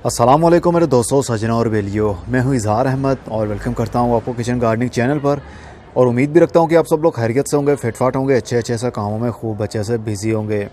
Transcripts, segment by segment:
अस्सलाम वालेकुम मेरे दोस्तों, सजना और बेलियो। मैं हूं इजहार अहमद और वेलकम करता हूं आपको किचन गार्डनिंग चैनल पर। और उम्मीद भी रखता हूं कि आप सब लोग खैरियत से होंगे, फिटफाट होंगे, अच्छे से कामों में खूब अच्छे से बिजी होंगे।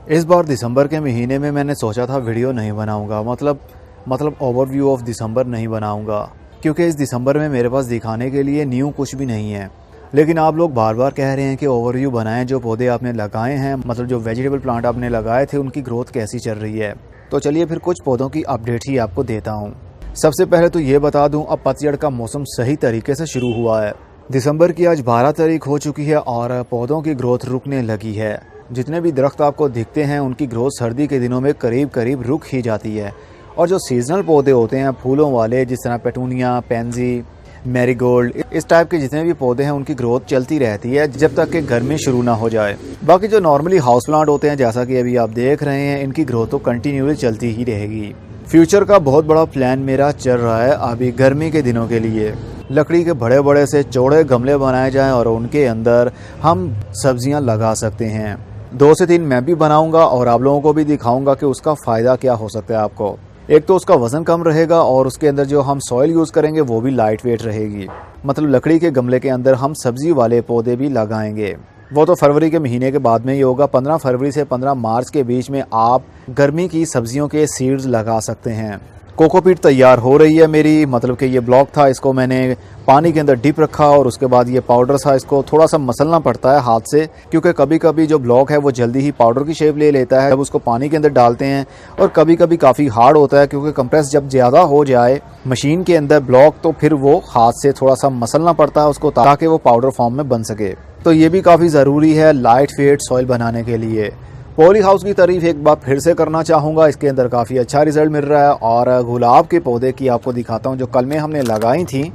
इस बार दिसंबर के महीने में मैंने सोचा था वीडियो नहीं बनाऊँगा, मतलब ओवरव्यू ऑफ दिसंबर नहीं बनाऊँगा, क्योंकि इस दिसंबर में मेरे पास दिखाने के लिए न्यू कुछ भी नहीं है। लेकिन आप लोग बार बार कह रहे हैं कि ओवरव्यू बनाएं, जो पौधे आपने लगाए हैं, मतलब जो वेजिटेबल प्लांट आपने लगाए थे, उनकी ग्रोथ कैसी चल रही है। तो चलिए फिर कुछ पौधों की अपडेट ही आपको देता हूँ। सबसे पहले तो ये बता दूँ, अब पतझड़ का मौसम सही तरीके से शुरू हुआ है। दिसंबर की आज 12 तारीख हो चुकी है और पौधों की ग्रोथ रुकने लगी है। जितने भी दरख्त आपको दिखते हैं उनकी ग्रोथ सर्दी के दिनों में करीब करीब रुक ही जाती है। और जो सीजनल पौधे होते हैं फूलों वाले, जिस तरह पेटूनिया, पेंजी, मैरीगोल्ड, इस टाइप के जितने भी पौधे हैं उनकी ग्रोथ चलती रहती है जब तक कि गर्मी शुरू ना हो जाए। बाकी जो नॉर्मली हाउस प्लांट होते हैं, जैसा कि अभी आप देख रहे हैं, इनकी ग्रोथ तो कंटिन्यूली चलती ही रहेगी। फ्यूचर का बहुत बड़ा प्लान मेरा चल रहा है अभी गर्मी के दिनों के लिए। लकड़ी के बड़े बड़े से चौड़े गमले बनाए जाएं और उनके अंदर हम सब्जियां लगा सकते हैं। 2 से 3 मैं भी बनाऊंगा और आप लोगों को भी दिखाऊंगा कि उसका फ़ायदा क्या हो सकता है आपको। एक तो उसका वज़न कम रहेगा और उसके अंदर जो हम सॉइल यूज़ करेंगे वो भी लाइट वेट रहेगी। मतलब लकड़ी के गमले के अंदर हम सब्जी वाले पौधे भी लगाएंगे। वो तो फरवरी के महीने के बाद में ही होगा। 15 फरवरी से 15 मार्च के बीच में आप गर्मी की सब्जियों के सीड्स लगा सकते हैं। कोकोपीट तैयार हो रही है मेरी, मतलब कि ये ब्लॉक था, इसको मैंने पानी के अंदर डिप रखा और उसके बाद ये पाउडर था, इसको थोड़ा सा मसलना पड़ता है हाथ से, क्योंकि कभी कभी जो ब्लॉक है वो जल्दी ही पाउडर की शेप ले लेता है जब उसको पानी के अंदर डालते हैं। और कभी कभी काफ़ी हार्ड होता है, क्योंकि कंप्रेस जब ज़्यादा हो जाए मशीन के अंदर ब्लॉक, तो फिर वो हाथ से थोड़ा सा मसलना पड़ता है उसको, ताकि वो पाउडर फॉर्म में बन सके। तो ये भी काफ़ी ज़रूरी है लाइट वेट सॉइल बनाने के लिए। पॉली हाउस की तारीफ एक बार फिर से करना चाहूँगा, इसके अंदर काफ़ी अच्छा रिजल्ट मिल रहा है। और गुलाब के पौधे की आपको दिखाता हूँ, जो कलमें हमने लगाई थी,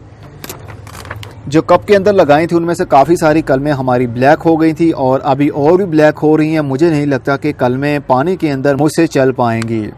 जो कप के अंदर लगाई थी, उनमें से काफ़ी सारी कलमें हमारी ब्लैक हो गई थी और अभी और भी ब्लैक हो रही हैं। मुझे नहीं लगता कि कलमें पानी के अंदर मुझसे चल पाएंगी।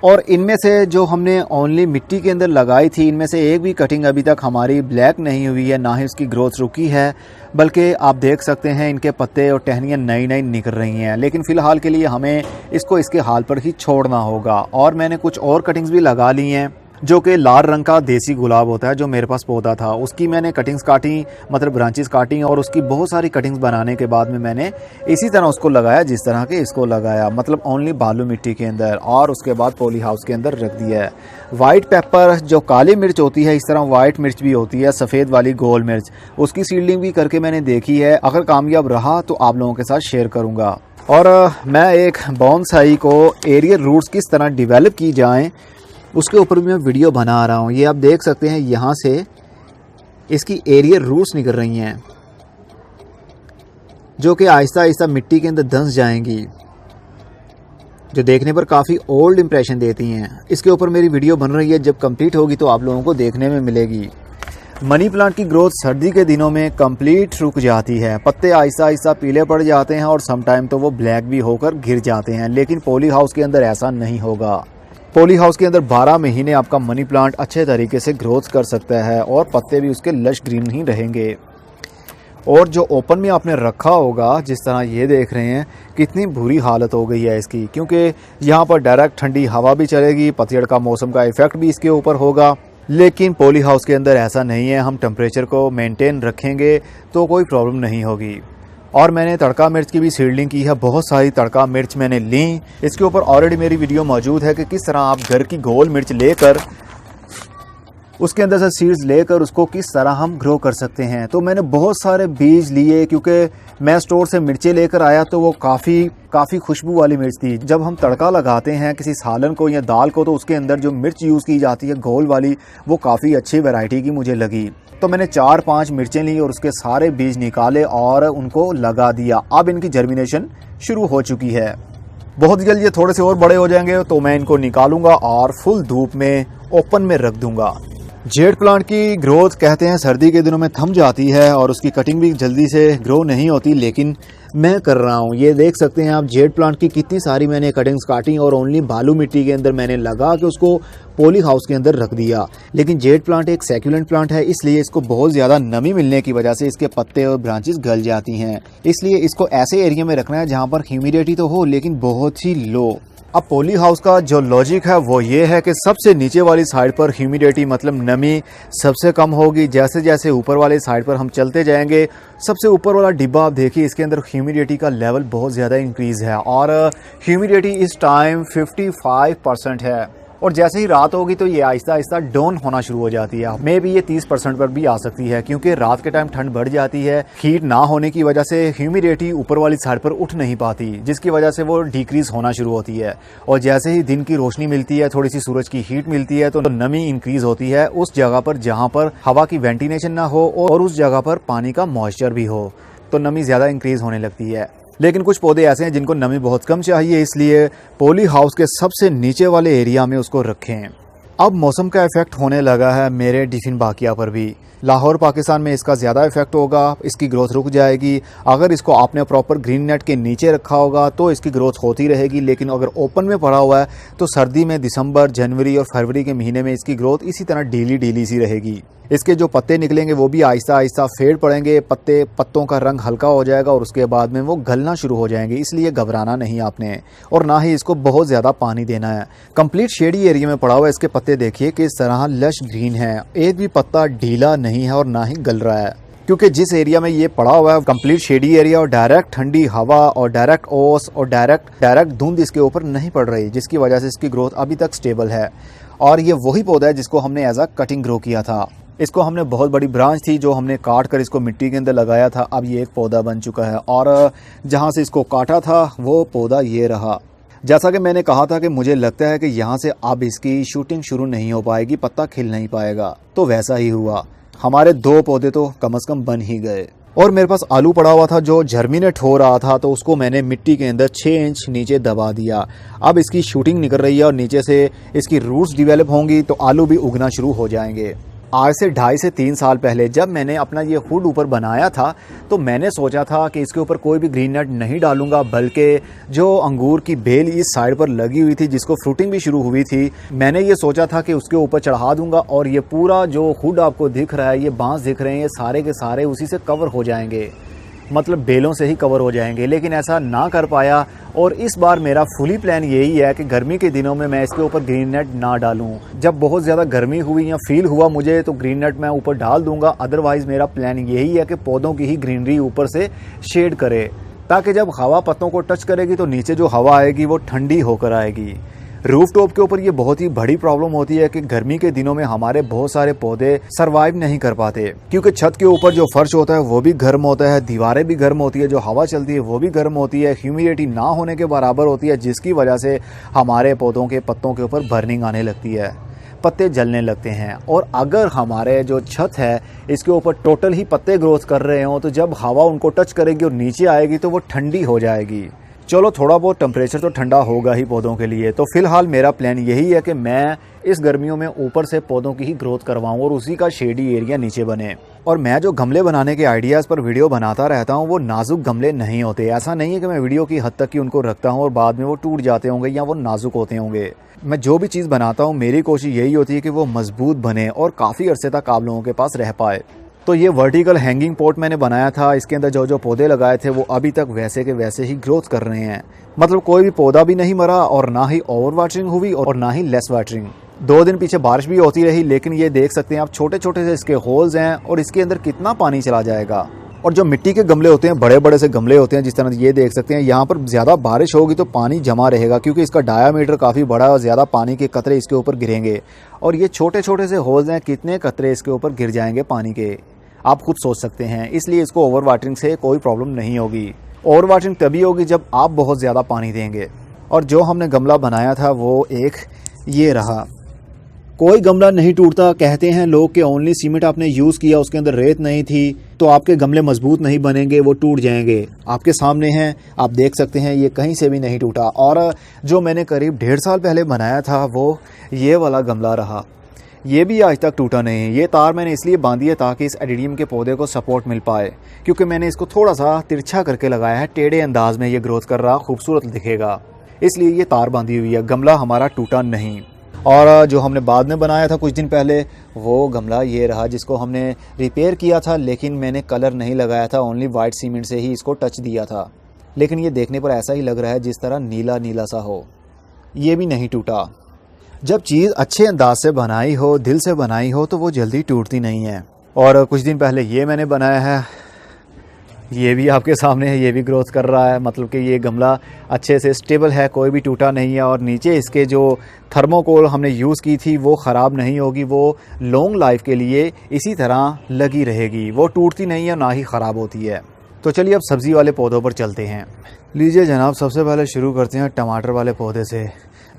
और इनमें से जो हमने ओनली मिट्टी के अंदर लगाई थी, इनमें से एक भी कटिंग अभी तक हमारी ब्लैक नहीं हुई है, ना ही उसकी ग्रोथ रुकी है, बल्कि आप देख सकते हैं इनके पत्ते और टहनियाँ नई नई निकल रही हैं। लेकिन फ़िलहाल के लिए हमें इसको इसके हाल पर ही छोड़ना होगा। और मैंने कुछ और कटिंग्स भी लगा ली हैं, जो कि लाल रंग का देसी गुलाब होता है, जो मेरे पास पौधा था, उसकी मैंने कटिंग्स काटी, मतलब ब्रांचेस काटी, और उसकी बहुत सारी कटिंग्स बनाने के बाद में मैंने इसी तरह उसको लगाया जिस तरह के इसको लगाया, मतलब ओनली बालू मिट्टी के अंदर, और उसके बाद पॉली हाउस के अंदर रख दिया है। वाइट पेपर, जो काली मिर्च होती है, इस तरह वाइट मिर्च भी होती है, सफ़ेद वाली गोल मिर्च, उसकी सीडलिंग भी करके मैंने देखी है। अगर कामयाब रहा तो आप लोगों के साथ शेयर करूँगा। और मैं एक बोनसाई को एरियल रूट्स किस तरह डिवेलप की जाएँ उसके ऊपर भी मैं वीडियो बना रहा हूँ। ये आप देख सकते हैं, यहाँ से इसकी एरियल रूट्स निकल रही हैं, जो कि आहिस्ता आहिस्ता मिट्टी के अंदर धंस जाएंगी, जो देखने पर काफ़ी ओल्ड इंप्रेशन देती हैं। इसके ऊपर मेरी वीडियो बन रही है, जब कंप्लीट होगी तो आप लोगों को देखने में मिलेगी। मनी प्लांट की ग्रोथ सर्दी के दिनों में कंप्लीट रुक जाती है, पत्ते आहिस्ता आहिस्ता पीले पड़ जाते हैं और समटाइम तो वो ब्लैक भी होकर गिर जाते हैं। लेकिन पॉली हाउस के अंदर ऐसा नहीं होगा। पॉली हाउस के अंदर 12 महीने आपका मनी प्लांट अच्छे तरीके से ग्रोथ कर सकता है और पत्ते भी उसके लश ग्रीन ही रहेंगे। और जो ओपन में आपने रखा होगा, जिस तरह ये देख रहे हैं, कितनी बुरी हालत हो गई है इसकी, क्योंकि यहाँ पर डायरेक्ट ठंडी हवा भी चलेगी, पतझड़ का मौसम का इफेक्ट भी इसके ऊपर होगा। लेकिन पॉली हाउस के अंदर ऐसा नहीं है, हम टेम्परेचर को मेंटेन रखेंगे तो कोई प्रॉब्लम नहीं होगी। और मैंने तड़का मिर्च की भी सीडलिंग की है, बहुत सारी तड़का मिर्च मैंने ली। इसके ऊपर ऑलरेडी मेरी वीडियो मौजूद है कि किस तरह आप घर की गोल मिर्च लेकर उसके अंदर से सीड्स लेकर उसको किस तरह हम ग्रो कर सकते हैं। तो मैंने बहुत सारे बीज लिए, क्योंकि मैं स्टोर से मिर्चें लेकर आया तो वो काफ़ी खुशबू वाली मिर्च थी। जब हम तड़का लगाते हैं किसी सालन को या दाल को, तो उसके अंदर जो मिर्च यूज़ की जाती है गोल वाली, वो काफ़ी अच्छी वैरायटी की मुझे लगी। तो मैंने 4-5 मिर्चें ली और उसके सारे बीज निकाले और उनको लगा दिया। अब इनकी जर्मिनेशन शुरू हो चुकी है। बहुत जल्द ये थोड़े से और बड़े हो जाएंगे तो मैं इनको निकालूंगा और फुल धूप में ओपन में रख दूंगा। जेड प्लांट की ग्रोथ कहते हैं सर्दी के दिनों में थम जाती है और उसकी कटिंग भी जल्दी से ग्रो नहीं होती, लेकिन मैं कर रहा हूँ। ये देख सकते हैं आप जेड प्लांट की कितनी सारी मैंने कटिंग्स काटी और ओनली बालू मिट्टी के अंदर मैंने लगा के उसको पॉली हाउस के अंदर रख दिया। लेकिन जेड प्लांट एक सैक्युलेंट प्लांट है, इसलिए इसको बहुत ज़्यादा नमी मिलने की वजह से इसके पत्ते और ब्रांचेस गल जाती हैं। इसलिए इसको ऐसे एरिया में रखना है जहाँ पर ह्यूमिडिटी तो हो लेकिन बहुत ही लो। अब पॉली हाउस का जो लॉजिक है वो ये है कि सबसे नीचे वाली साइड पर ह्यूमिडिटी मतलब नमी सबसे कम होगी। जैसे जैसे ऊपर वाली साइड पर हम चलते जाएंगे, सबसे ऊपर वाला डिब्बा आप देखिए, इसके अंदर ह्यूमिडिटी का लेवल बहुत ज़्यादा इंक्रीज़ है और ह्यूमिडिटी इस टाइम 55% है। और जैसे ही रात होगी तो ये आहिस्ता आहिस्ता डाउन होना शुरू हो जाती है। मे भी ये 30% पर भी आ सकती है, क्योंकि रात के टाइम ठंड बढ़ जाती है। हीट ना होने की वजह से ह्यूमिडिटी ऊपर वाली साइड पर उठ नहीं पाती, जिसकी वजह से वो डिक्रीज होना शुरू होती है। और जैसे ही दिन की रोशनी मिलती है, थोड़ी सी सूरज की हीट मिलती है, तो नमी इंक्रीज होती है उस जगह पर जहाँ पर हवा की वेंटिलेशन ना हो और उस जगह पर पानी का मॉइस्चर भी हो, तो नमी ज़्यादा इंक्रीज होने लगती है। लेकिन कुछ पौधे ऐसे हैं जिनको नमी बहुत कम चाहिए, इसलिए पॉली हाउस के सबसे नीचे वाले एरिया में उसको रखें। अब मौसम का इफेक्ट होने लगा है मेरे डिफिन बाकिया पर भी। लाहौर पाकिस्तान में इसका ज़्यादा इफेक्ट होगा, इसकी ग्रोथ रुक जाएगी। अगर इसको आपने प्रॉपर ग्रीन नेट के नीचे रखा होगा तो इसकी ग्रोथ होती रहेगी, लेकिन अगर ओपन में पड़ा हुआ है तो सर्दी में दिसंबर, जनवरी और फरवरी के महीने में इसकी ग्रोथ इसी तरह ढीली ढीली सी रहेगी। इसके जो पत्ते निकलेंगे वो भी आहिस्ता आहिस्ता फेड पड़ेंगे, पत्तों का रंग हल्का हो जाएगा और उसके बाद में वो गलना शुरू हो जाएंगे। इसलिए घबराना नहीं आपने, और ना ही इसको बहुत ज़्यादा पानी देना है। कंप्लीट शेडी एरिया में पड़ा हुआ है। इसके पत्ते देखिए किस तरह लश ग्रीन है, एक भी पत्ता ढीला नहीं है और ना ही गल रहा है, क्योंकि जिस एरिया में ये पड़ा हुआ है कंप्लीट शेडी एरिया और डायरेक्ट ठंडी हवा और डायरेक्ट ओस और डायरेक्ट धुंध इसके ऊपर नहीं पड़ रही, जिसकी वजह से इसकी ग्रोथ अभी तक स्टेबल है। और ये वही पौधा है जिसको हमने एज अ कटिंग ग्रो किया था। इसको हमने बहुत बड़ी ब्रांच थी जो हमने काट कर इसको मिट्टी के अंदर लगाया था। अब ये एक पौधा बन चुका है और जहाँ से इसको काटा था वो पौधा ये रहा। जैसा कि मैंने कहा था कि मुझे लगता है कि यहाँ से अब इसकी शूटिंग शुरू नहीं हो पाएगी, पत्ता खिल नहीं पाएगा, तो वैसा ही हुआ। हमारे 2 पौधे तो कम से कम बन ही गए। और मेरे पास आलू पड़ा हुआ था जो जर्मिनेट हो रहा था, तो उसको मैंने मिट्टी के अंदर 6 इंच नीचे दबा दिया। अब इसकी शूटिंग निकल रही है और नीचे से इसकी रूट्स डिवेलप होंगी तो आलू भी उगना शुरू हो जाएंगे। आज से 2.5 से 3 साल पहले जब मैंने अपना ये हुड ऊपर बनाया था तो मैंने सोचा था कि इसके ऊपर कोई भी ग्रीन नेट नहीं डालूंगा, बल्कि जो अंगूर की बेल इस साइड पर लगी हुई थी जिसको फ्रूटिंग भी शुरू हुई थी, मैंने ये सोचा था कि उसके ऊपर चढ़ा दूंगा और ये पूरा जो हुड आपको दिख रहा है, ये बांस दिख रहे हैं, ये सारे के सारे उसी से कवर हो जाएंगे, मतलब बेलों से ही कवर हो जाएंगे। लेकिन ऐसा ना कर पाया और इस बार मेरा फुली प्लान यही है कि गर्मी के दिनों में मैं इसके ऊपर ग्रीन नेट ना डालूं। जब बहुत ज़्यादा गर्मी हुई या फील हुआ मुझे तो ग्रीन नेट मैं ऊपर डाल दूंगा। अदरवाइज़ मेरा प्लान यही है कि पौधों की ही ग्रीनरी ऊपर से शेड करे, ताकि जब हवा पत्तों को टच करेगी तो नीचे जो हवा आएगी वो ठंडी होकर आएगी। रूफ टॉप के ऊपर ये बहुत ही बड़ी प्रॉब्लम होती है कि गर्मी के दिनों में हमारे बहुत सारे पौधे सरवाइव नहीं कर पाते, क्योंकि छत के ऊपर जो फर्श होता है वो भी गर्म होता है, दीवारें भी गर्म होती है, जो हवा चलती है वो भी गर्म होती है, ह्यूमिडिटी ना होने के बराबर होती है, जिसकी वजह से हमारे पौधों के पत्तों के ऊपर बर्निंग आने लगती है, पत्ते जलने लगते हैं। और अगर हमारे जो छत है इसके ऊपर टोटल ही पत्ते ग्रोथ कर रहे हों तो जब हवा उनको टच करेगी और नीचे आएगी तो वो ठंडी हो जाएगी। चलो थोड़ा बहुत टेम्परेचर तो ठंडा होगा ही पौधों के लिए। तो फिलहाल मेरा प्लान यही है कि मैं इस गर्मियों में ऊपर से पौधों की ही ग्रोथ करवाऊं और उसी का शेडी एरिया नीचे बने। और मैं जो गमले बनाने के आइडियाज़ पर वीडियो बनाता रहता हूं वो नाजुक गमले नहीं होते। ऐसा नहीं है कि मैं वीडियो की हद तक ही उनको रखता हूं और बाद में वो टूट जाते होंगे या वो नाजुक होते होंगे। मैं जो भी चीज़ बनाता हूँ मेरी कोशिश यही होती है कि वो मजबूत बने और काफ़ी अरसे तक आप लोगों के पास रह पाए। तो ये वर्टिकल हैंगिंग पॉट मैंने बनाया था, इसके अंदर जो जो पौधे लगाए थे वो अभी तक वैसे के वैसे ही ग्रोथ कर रहे हैं। मतलब कोई भी पौधा भी नहीं मरा और ना ही ओवर वाटरिंग हुई और ना ही लेस वाटरिंग। 2 दिन पीछे बारिश भी होती रही, लेकिन ये देख सकते हैं आप छोटे छोटे से इसके होल्स हैं और इसके अंदर कितना पानी चला जाएगा। और जो मिट्टी के गमले होते हैं, बड़े बड़े से गमले होते हैं, जिस तरह ये देख सकते हैं, यहाँ पर ज़्यादा बारिश होगी तो पानी जमा रहेगा, क्योंकि इसका डायामीटर काफ़ी बड़ा है और ज़्यादा पानी के कतरे इसके ऊपर गिरेंगे। और ये छोटे छोटे से होल्स हैं, कितने कतरे इसके ऊपर गिर जाएंगे पानी के, आप खुद सोच सकते हैं। इसलिए इसको ओवर वाटरिंग से कोई प्रॉब्लम नहीं होगी। ओवर वाटरिंग तभी होगी जब आप बहुत ज़्यादा पानी देंगे। और जो हमने गमला बनाया था वो एक ये रहा। कोई गमला नहीं टूटता, कहते हैं लोग कि ओनली सीमेंट आपने यूज़ किया, उसके अंदर रेत नहीं थी तो आपके गमले मजबूत नहीं बनेंगे, वो टूट जाएंगे। आपके सामने हैं, आप देख सकते हैं, ये कहीं से भी नहीं टूटा। और जो मैंने करीब 1.5 साल पहले बनाया था वो ये वाला गमला रहा, ये भी आज तक टूटा नहीं है। ये तार मैंने इसलिए बांधी है ताकि इस एडिनियम के पौधे को सपोर्ट मिल पाए, क्योंकि मैंने इसको थोड़ा सा तिरछा करके लगाया है, टेढ़े अंदाज में ये ग्रोथ कर रहा, खूबसूरत दिखेगा, इसलिए ये तार बांधी हुई है। गमला हमारा टूटा नहीं। और जो हमने बाद में बनाया था कुछ दिन पहले वो गमला ये रहा, जिसको हमने रिपेयर किया था, लेकिन मैंने कलर नहीं लगाया था, ओनली वाइट सीमेंट से ही इसको टच दिया था। लेकिन ये देखने पर ऐसा ही लग रहा है जिस तरह नीला नीला सा हो। ये भी नहीं टूटा। जब चीज़ अच्छे अंदाज से बनाई हो, दिल से बनाई हो, तो वो जल्दी टूटती नहीं है। और कुछ दिन पहले ये मैंने बनाया है, ये भी आपके सामने है, ये भी ग्रोथ कर रहा है। मतलब कि ये गमला अच्छे से स्टेबल है, कोई भी टूटा नहीं है। और नीचे इसके जो थर्मोकोल हमने यूज़ की थी वो ख़राब नहीं होगी, वो लॉन्ग लाइफ के लिए इसी तरह लगी रहेगी, वो टूटती नहीं है, ना ही ख़राब होती है। तो चलिए अब सब्ज़ी वाले पौधों पर चलते हैं। लीजिए जनाब, सबसे पहले शुरू करते हैं टमाटर वाले पौधे से।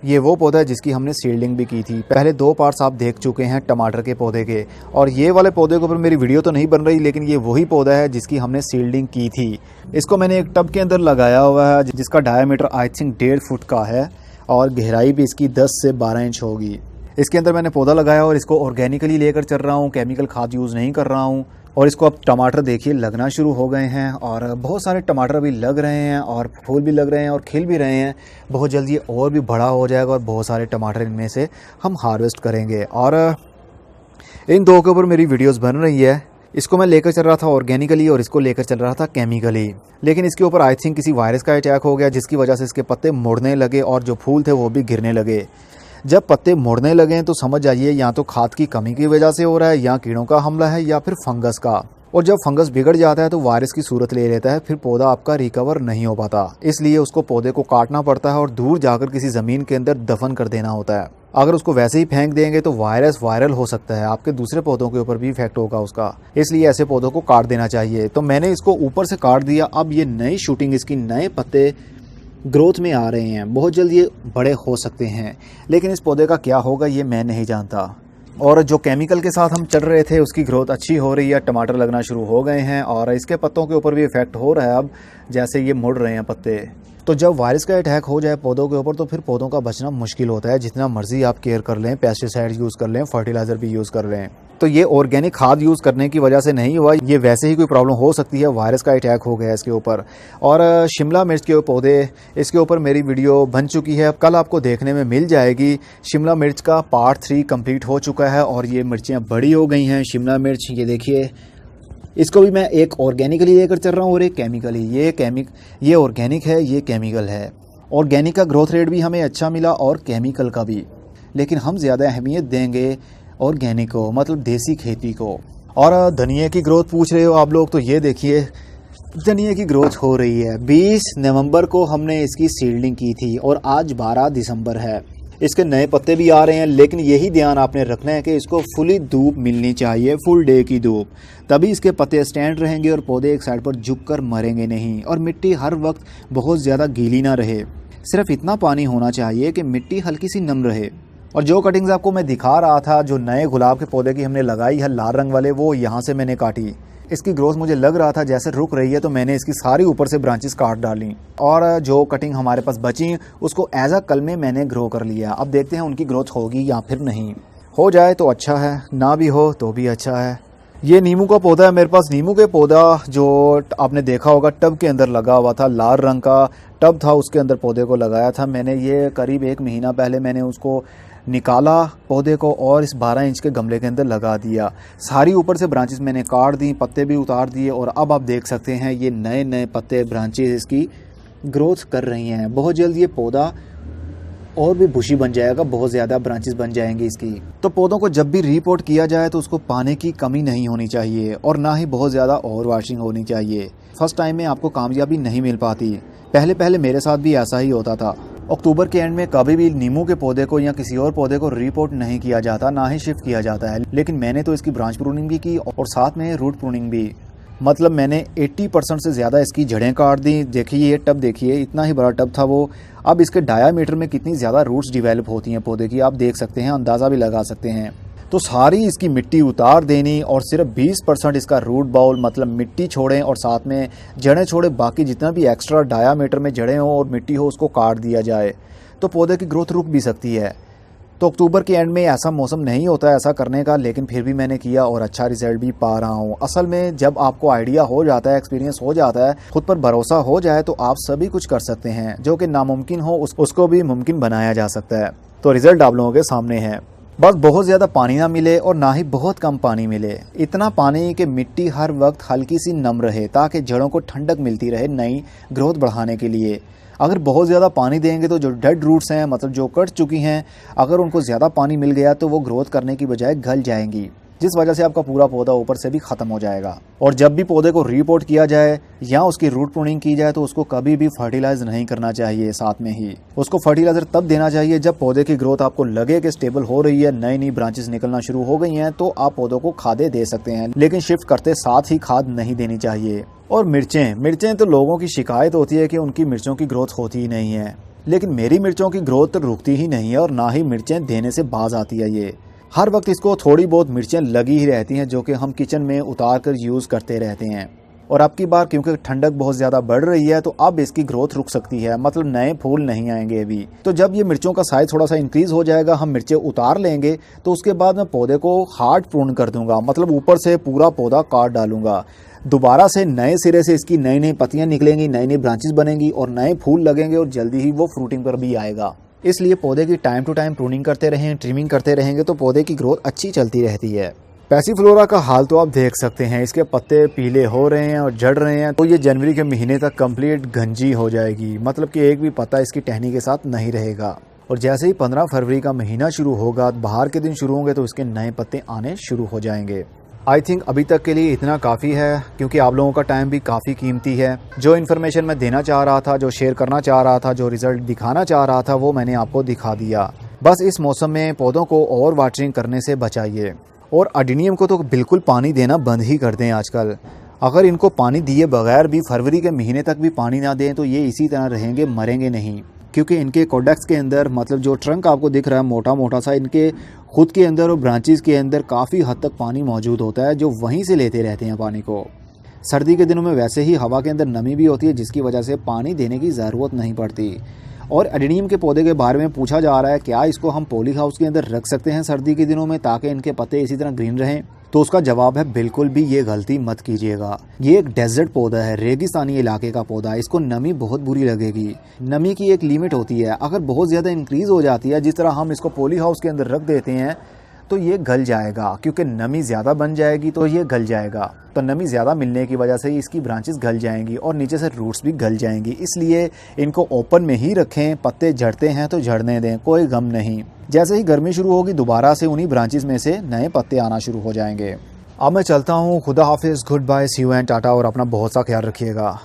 ये वो पौधा है जिसकी हमने सीडलिंग भी की थी। पहले 2 पार्ट्स आप देख चुके हैं टमाटर के पौधे के, और ये वाले पौधे के ऊपर मेरी वीडियो तो नहीं बन रही, लेकिन ये वही पौधा है जिसकी हमने सीडलिंग की थी। इसको मैंने एक टब के अंदर लगाया हुआ है जिसका डायमीटर आई थिंक 1.5 फुट का है, और गहराई भी इसकी 10 से 12 इंच होगी। इसके अंदर मैंने पौधा लगाया और इसको ऑर्गेनिकली लेकर चल रहा हूँ, केमिकल खाद यूज़ नहीं कर रहा हूँ। और इसको अब टमाटर देखिए लगना शुरू हो गए हैं, और बहुत सारे टमाटर भी लग रहे हैं, और फूल भी लग रहे हैं, और खिल भी रहे हैं। बहुत जल्दी ये और भी बड़ा हो जाएगा और बहुत सारे टमाटर इनमें से हम हार्वेस्ट करेंगे। और इन 2 के ऊपर मेरी वीडियोस बन रही है। इसको मैं लेकर चल रहा था ऑर्गेनिकली और इसको लेकर चल रहा था केमिकली, लेकिन इसके ऊपर आई थिंक किसी वायरस का अटैक हो गया, जिसकी वजह से इसके पत्ते मुड़ने लगे और जो फूल थे वो भी गिरने लगे। जब पत्ते मुड़ने लगे तो समझ जाइए या तो खाद की कमी की वजह से हो रहा है, या कीड़ों का हमला है, या फिर फंगस का। और जब फंगस बिगड़ जाता है तो वायरस की सूरत ले लेता है, फिर पौधा आपका रिकवर नहीं हो पाता। इसलिए उसको पौधे को काटना पड़ता है और दूर जाकर किसी ज़मीन के अंदर दफन कर देना होता है। अगर उसको वैसे ही फेंक देंगे तो वायरस वायरल हो सकता है, आपके दूसरे पौधों के ऊपर भी इफेक्ट होगा उसका। इसलिए ऐसे पौधों को काट देना चाहिए। तो मैंने इसको ऊपर से काट दिया। अब ये नई शूटिंग, इसकी नए पत्ते ग्रोथ में आ रहे हैं, बहुत जल्द ये बड़े हो सकते हैं, लेकिन इस पौधे का क्या होगा ये मैं नहीं जानता। और जो केमिकल के साथ हम चल रहे थे उसकी ग्रोथ अच्छी हो रही है, टमाटर लगना शुरू हो गए हैं, और इसके पत्तों के ऊपर भी इफेक्ट हो रहा है अब, जैसे ये मुड़ रहे हैं पत्ते। तो जब वायरस का अटैक हो जाए पौधों के ऊपर तो फिर पौधों का बचना मुश्किल होता है। जितना मर्जी आप केयर कर लें, पेस्टिसाइड यूज़ कर लें, फर्टिलाइज़र भी यूज़ कर लें, तो ये ऑर्गेनिक खाद यूज़ करने की वजह से नहीं हुआ, ये वैसे ही कोई प्रॉब्लम हो सकती है, वायरस का अटैक हो गया इसके ऊपर। और शिमला मिर्च के पौधे, इसके ऊपर मेरी वीडियो बन चुकी है, कल आपको देखने में मिल जाएगी। शिमला मिर्च का पार्ट 3 कंप्लीट हो चुका है और ये मिर्चियाँ बड़ी हो गई हैं। शिमला मिर्च ये देखिए, इसको भी मैं एक ऑर्गेनिकली लेकर चल रहा हूँ और एक केमिकली। ये ऑर्गेनिक है, ये केमिकल है। ऑर्गेनिक का ग्रोथ रेट भी हमें अच्छा मिला और केमिकल का भी, लेकिन हम ज़्यादा अहमियत देंगे ऑर्गेनिक को, मतलब देसी खेती को। और धनिया की ग्रोथ पूछ रहे हो आप लोग, तो ये देखिए धनिया की ग्रोथ हो रही है। 20 नवंबर को हमने इसकी सीडलिंग की थी और आज 12 दिसंबर है। इसके नए पत्ते भी आ रहे हैं, लेकिन यही ध्यान आपने रखना है कि इसको फुली धूप मिलनी चाहिए, फुल डे की धूप, तभी इसके पत्ते स्टैंड रहेंगे और पौधे एक साइड पर झुक कर मरेंगे नहीं। और मिट्टी हर वक्त बहुत ज़्यादा गीली ना रहे, सिर्फ इतना पानी होना चाहिए कि मिट्टी हल्की सी नम रहे। और जो कटिंग्स आपको मैं दिखा रहा था, जो नए गुलाब के पौधे की हमने लगाई है लाल रंग वाले, वो यहाँ से मैंने काटी। इसकी ग्रोथ मुझे लग रहा था जैसे रुक रही है, तो मैंने इसकी सारी ऊपर से ब्रांचेस काट डाली और जो कटिंग हमारे पास बची उसको एज अ कलमे मैंने ग्रो कर लिया। अब देखते हैं उनकी ग्रोथ होगी या फिर नहीं। हो जाए तो अच्छा है, ना भी हो तो भी अच्छा है। ये नींबू का पौधा है मेरे पास। नींबू के पौधा जो आपने देखा होगा टब के अंदर लगा हुआ था, लाल रंग का टब था, उसके अंदर पौधे को लगाया था मैंने। ये करीब 1 महीना पहले मैंने उसको निकाला पौधे को और इस 12 इंच के गमले के अंदर लगा दिया। सारी ऊपर से ब्रांचेस मैंने काट दी, पत्ते भी उतार दिए, और अब आप देख सकते हैं ये नए नए पत्ते, ब्रांचेस इसकी ग्रोथ कर रही हैं। बहुत जल्द ये पौधा और भी बुशी बन जाएगा, बहुत ज़्यादा ब्रांचेस बन जाएंगी इसकी। तो पौधों को जब भी रिपोर्ट किया जाए तो उसको पानी की कमी नहीं होनी चाहिए और ना ही बहुत ज़्यादा ओवर वाशिंग होनी चाहिए। फर्स्ट टाइम में आपको कामयाबी नहीं मिल पाती, पहले मेरे साथ भी ऐसा ही होता था। अक्टूबर के एंड में कभी भी नींबू के पौधे को या किसी और पौधे को रिपोर्ट नहीं किया जाता, ना ही शिफ्ट किया जाता है, लेकिन मैंने तो इसकी ब्रांच प्रूनिंग भी की और साथ में रूट प्रूनिंग भी। मतलब मैंने 80% से ज़्यादा इसकी जड़ें काट दी। देखिए ये टब देखिए, इतना ही बड़ा टब था वो। अब इसके डायामीटर में कितनी ज़्यादा रूट्स डिवेलप होती हैं पौधे की, आप देख सकते हैं, अंदाज़ा भी लगा सकते हैं। तो सारी इसकी मिट्टी उतार देनी और सिर्फ 20% इसका रूट बाउल, मतलब मिट्टी छोड़ें और साथ में जड़ें छोड़ें। बाकी जितना भी एक्स्ट्रा डायामीटर में जड़ें हो और मिट्टी हो उसको काट दिया जाए, तो पौधे की ग्रोथ रुक भी सकती है। तो अक्टूबर के एंड में ऐसा मौसम नहीं होता है ऐसा करने का, लेकिन फिर भी मैंने किया और अच्छा रिजल्ट भी पा रहा हूँ। असल में जब आपको आइडिया हो जाता है, एक्सपीरियंस हो जाता है, खुद पर भरोसा हो जाए, तो आप सभी कुछ कर सकते हैं। जो कि नामुमकिन हो उसको भी मुमकिन बनाया जा सकता है। तो रिजल्ट आप लोगों के सामने है। बस बहुत ज़्यादा पानी ना मिले और ना ही बहुत कम पानी मिले, इतना पानी कि मिट्टी हर वक्त हल्की सी नम रहे, ताकि जड़ों को ठंडक मिलती रहे नई ग्रोथ बढ़ाने के लिए। अगर बहुत ज़्यादा पानी देंगे तो जो डेड रूट्स हैं, मतलब जो कट चुकी हैं, अगर उनको ज़्यादा पानी मिल गया तो वो ग्रोथ करने की बजाय गल जाएंगी, जिस वजह से आपका पूरा पौधा ऊपर से भी ख़त्म हो जाएगा। और जब भी पौधे को रीपोर्ट किया जाए या उसकी रूट प्रूनिंग की जाए तो उसको कभी भी फर्टिलाइज नहीं करना चाहिए। साथ में ही उसको फर्टिलाइजर तब देना चाहिए जब पौधे की ग्रोथ आपको लगे कि स्टेबल हो रही है, नई नई ब्रांचेस निकलना शुरू हो गई हैं, तो आप पौधों को खादें दे सकते हैं, लेकिन शिफ्ट करते साथ ही खाद नहीं देनी चाहिए। और मिर्चें तो लोगों की शिकायत होती है कि उनकी मिर्चों की ग्रोथ होती ही नहीं है, लेकिन मेरी मिर्चों की ग्रोथ तो रुकती ही नहीं है और ना ही मिर्चें देने से बाज आती है। ये हर वक्त इसको थोड़ी बहुत मिर्चें लगी ही रहती हैं जो कि हम किचन में उतार कर यूज़ करते रहते हैं। और अब की बार क्योंकि ठंडक बहुत ज़्यादा बढ़ रही है तो अब इसकी ग्रोथ रुक सकती है, मतलब नए फूल नहीं आएंगे अभी। तो जब ये मिर्चों का साइज थोड़ा सा इंक्रीज़ हो जाएगा, हम मिर्चें उतार लेंगे, तो उसके बाद मैं पौधे को हार्ड प्रून कर दूंगा, मतलब ऊपर से पूरा पौधा काट डालूंगा। दोबारा से नए सिरे से इसकी नई नई पत्तियां निकलेंगी, नई नई ब्रांचेस बनेंगी और नए फूल लगेंगे और जल्दी ही वो फ्रूटिंग पर भी आएगा। इसलिए पौधे की टाइम टू टाइम प्रूनिंग करते रहें, ट्रिमिंग करते रहेंगे तो पौधे की ग्रोथ अच्छी चलती रहती है। पैसीफ्लोरा का हाल तो आप देख सकते हैं, इसके पत्ते पीले हो रहे हैं और झड़ रहे हैं, तो ये जनवरी के महीने तक कंप्लीट गंजी हो जाएगी, मतलब कि एक भी पत्ता इसकी टहनी के साथ नहीं रहेगा। और जैसे ही 15 फरवरी का महीना शुरू होगा, बाहर के दिन शुरू होंगे, तो इसके नए पत्ते आने शुरू हो जाएंगे। आई थिंक अभी तक के लिए इतना काफ़ी है, क्योंकि आप लोगों का टाइम भी काफ़ी कीमती है। जो इन्फॉर्मेशन मैं देना चाह रहा था, जो शेयर करना चाह रहा था, जो रिजल्ट दिखाना चाह रहा था, वो मैंने आपको दिखा दिया। बस इस मौसम में पौधों को ओवर वाटरिंग करने से बचाइए और अडेनियम को तो बिल्कुल पानी देना बंद ही कर दें आजकल। अगर इनको पानी दिए बगैर भी फरवरी के महीने तक भी पानी ना दें तो ये इसी तरह रहेंगे, मरेंगे नहीं, क्योंकि इनके कोडेक्स के अंदर, मतलब जो ट्रंक आपको दिख रहा है मोटा मोटा सा, इनके खुद के अंदर और ब्रांचेस के अंदर काफ़ी हद तक पानी मौजूद होता है, जो वहीं से लेते रहते हैं पानी को। सर्दी के दिनों में वैसे ही हवा के अंदर नमी भी होती है, जिसकी वजह से पानी देने की ज़रूरत नहीं पड़ती। और एडेनियम के पौधे के बारे में पूछा जा रहा है, क्या इसको हम पॉली हाउस के अंदर रख सकते हैं सर्दी के दिनों में ताकि इनके पत्ते इसी तरह ग्रीन रहें? तो उसका जवाब है बिल्कुल भी ये गलती मत कीजिएगा। ये एक डेजर्ट पौधा है, रेगिस्तानी इलाके का पौधा है, इसको नमी बहुत बुरी लगेगी। नमी की एक लिमिट होती है, अगर बहुत ज़्यादा इंक्रीज़ हो जाती है, जिस तरह हम इसको पॉली हाउस के अंदर रख देते हैं, तो ये गल जाएगा, क्योंकि नमी ज़्यादा बन जाएगी तो ये गल जाएगा। तो नमी ज़्यादा मिलने की वजह से इसकी ब्रांचेस गल जाएंगी और नीचे से रूट्स भी गल जाएंगी। इसलिए इनको ओपन में ही रखें, पत्ते झड़ते हैं तो झड़ने दें, कोई गम नहीं। जैसे ही गर्मी शुरू होगी, दोबारा से उन्हीं ब्रांचेस में से नए पत्ते आना शुरू हो जाएंगे। अब मैं चलता हूँ, खुदा हाफिज़, good bye, see you and tata, और अपना बहुत सा ख्याल रखिएगा।